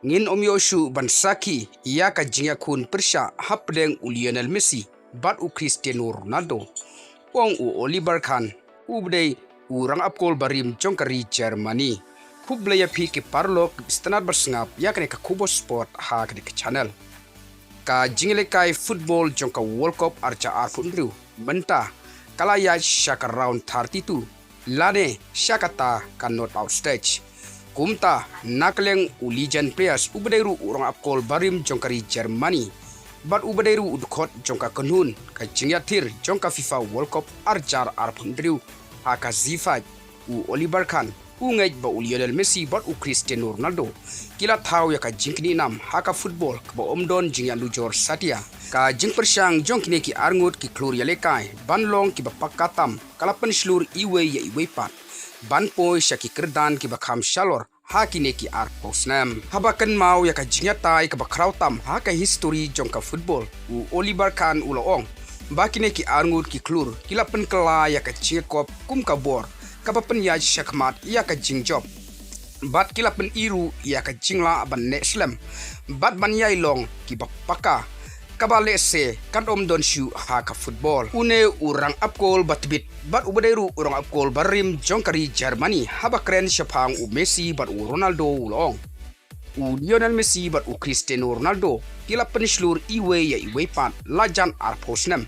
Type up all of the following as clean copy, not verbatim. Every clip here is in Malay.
ngin omyoshu bansaki ia ka jingya kun persha hapdeng Lionel Messi bat u Cristiano Ronaldo ong u Oliver Kahn ubdei urang apkol barim jongkari Germany kublaya pi ke parlok standard bersngap ya kene ka kubo sport ha ke channel ka jingle kai football jongka World Cup arca arpundru benta kala ya shaka round 32 lane shakata ka not out stage kumta nakleng ulijan players ubadairu urang apkol barim jongkari Germany bat ubadairu udkot jongka kanhun ka jingyatir jongka FIFA World Cup arjar arpundru haka zifat u Oliver Kahn ungej ba Lionel Messi bat u Cristiano Ronaldo kila tahu ya ka jingkini nam haka football ka ba omdon jingya lujor satia ka jing persyang jongkini ki arngut ki klur ya lekai banlong ki ba pakatam kalapan slur iwe ya iwe pat ban poi syaki kerdan ki bakham shalor hakine ki ar posnam habakan mau ya ka jingyatai ka bakrautam haka history jongka football u Oliver Kahn uloong bakine ki arngut ki klur kilapan kela ya ka chekop kum kabor kapapan ya syakmat ya ka jingjob bat kilapan iru ya ka jingla ban neslam bat ban yai long ki bapaka kabale se kan don shu haka football une urang apkol batbit bat ubadairu urang apkol barim jongkari Germany haba kren syapang u Messi bat u Ronaldo ulong u Lionel Messi bat u Cristiano Ronaldo kila penslur iwe ya iwe pat lajan arposnem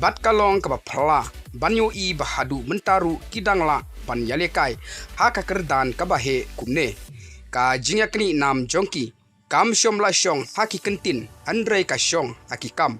bat kalong kaba pala banyo i bahadu mentaru kidangla ban yalekai haka kerdan kabahe kumne ka jingyakni nam jongki kam syom la syong haki kentin Andre ka syong haki kam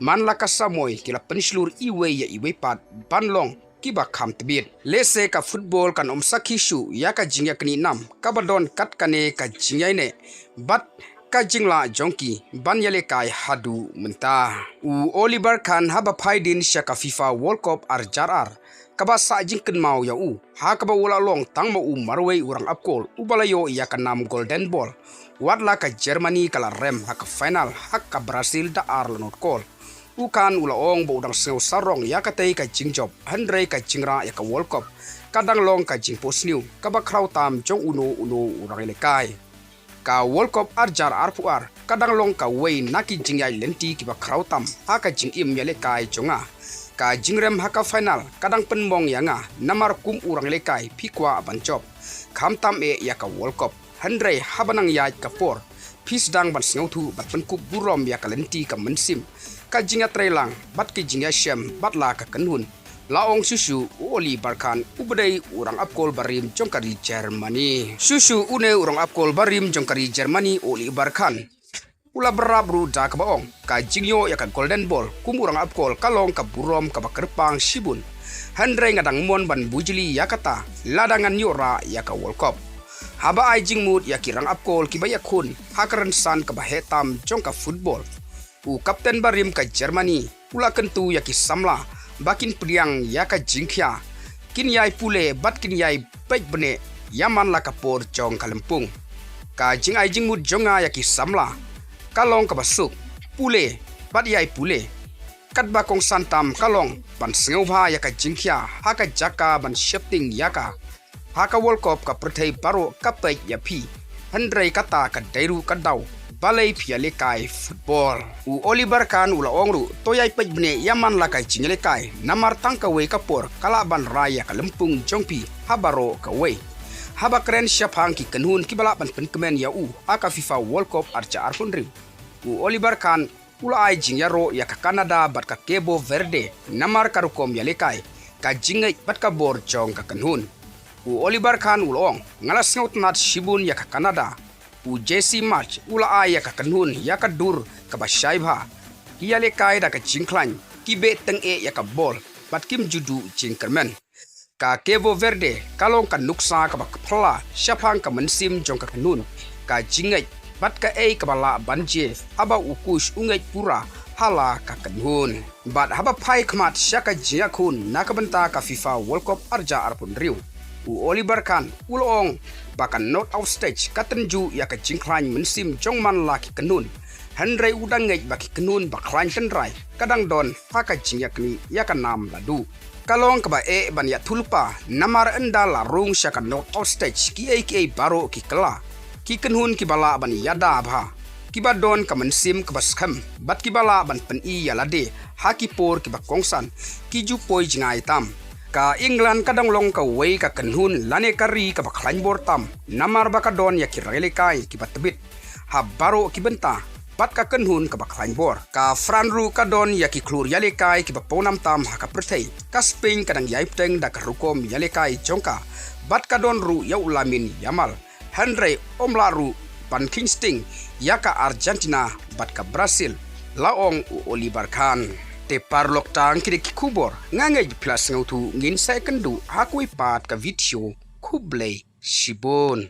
man la kasamoy kila penslur iwe ya iwe pat banlong kiba kam tebit lese ka football kan omsaki shu ya ka jingya kni nam kabadon kat kane ka jingyai ne bat ka jingla jongki ban yale kai hadu menta u Oliver Kahn haba phaidin syaka FIFA World Cup arjar kaba sa jingken mau ya u ha kaba wala long tang ma u marwei urang apkol ubalayo ya ka nam golden ball wadla ka Germany kala rem haka final haka Brazil da arlanot kol ukan ulaong bo udang sew sarong ya ka tei ka jingjob handrei ka jingra ya ka World Cup kadang long ka jingpos new kaba krautam jong uno urang lekai ka World Cup arjar arpuar kadang long ka wei naki jingyai lenti kiba krautam haka jingim ya lekai jonga ka jingrem haka final kadang penmong yanga namar kum urang lekai pikwa abanjob kamtam ya ka World Cup handrei habanang ya kapor pisdang ban snautu bat penkup burom ya kalenti ka mynsiem ka jinga trelang bat ki jinga syam bat la ka kanhun laong susu Oliver Kahn ubadai urang apkol barim jongkari Germany susu une urang apkol barim jongkari Germany Oliver Kahn ula berabru da ka baong ka jingyo ya ka golden ball kum urang apkol kalong ka burom ka bakerpang sibun handrei ngadang mon ban bujili ya kata ladangan yora ya ka World Cup haba ai jingmut ya kirang apkol kibaya kun hakaran san ka bahetam jongka football u kapten barim ka Germany ula kentu ya ki samla bakin priang ya ka jingkya kin yai pule bat kin yai baik bene yaman la kapor jong kalempung ka jing ai jingmut jonga ya ki samla kalong ka basuk pule bat yai pule kat bakong santam kalong ban sngeuba ya ka jingkya haka jaka ban shifting ya ka haka World Cup ka perthai baro kapai ya pi handrei kata ka dairu ka dau balai pia lekai football u Oliver Kahn ula ongru toyai pejbne yaman la kai jingle kai namar tangka we kapor kala ban raya ka lempung jongpi habaro ka we haba kren syapang ki kenhun ki bala ban penkemen ya u aka FIFA World Cup arca arpundri u Oliver Kahn ula ai jingyaro ya ka Canada bat ka Cabo Verde namar karukom ya lekai ka jingai bat ka bor jong ka kenhun u Oliver Kahn ulong ngalas ngaut nat shibun ya ka Canada u JC match ula ai ya ka kanhun ya ka dur ka bashaibha kia le kai da ka jingklan ki be teng e ya ka bol bat kim judu jingkermen ka Cabo Verde kalong ka nuksa ka bakpla syapang ka mynsiem jong ka kanhun ka jingai bat ka e ka bala banje haba ukush ungai pura hala ka kanhun bat haba pai khmat syaka jiakun nakabenta ka FIFA World Cup arja arpun riu u Oliver Kahn ulong bakan not out stage katenju ya ka jingklan mynsiem jongman la ki kanun handrei udang ngai baki kanun baklan tendrai kadang don haka jingyakni ya ka nam ladu kalong ka ba e ban ya tulpa namar enda la rung syaka not out stage ki aka baro ki kala ki kanhun ki bala ban yada bha ki ba don ka mynsiem ka baskham bat ki bala ban pen I yalade ha ki por ki ba kongsan ki ju poi jingai tam ka England ka donglong ka wei ka kanhun lane kari ka ba khlain bor tam namar ba ka don ya ki rele kai ki batbit ha baro ki benta pat ka kanhun ka ba khlain bor ka franru ka don ya ki klur yale kai ki ba ponam tam ha ka prthei ka Spain ka dang yaip teng da ka rukom yale kai chongka bat ka don ru ya ulamin yamal Henry omlaru pan Kingsting yaka Argentina bat ka Brazil laong u Oliver Kahn te parlok tang kide ki kubor ngangai plus ngautu ngin second du hakui pat ka video kublei shibon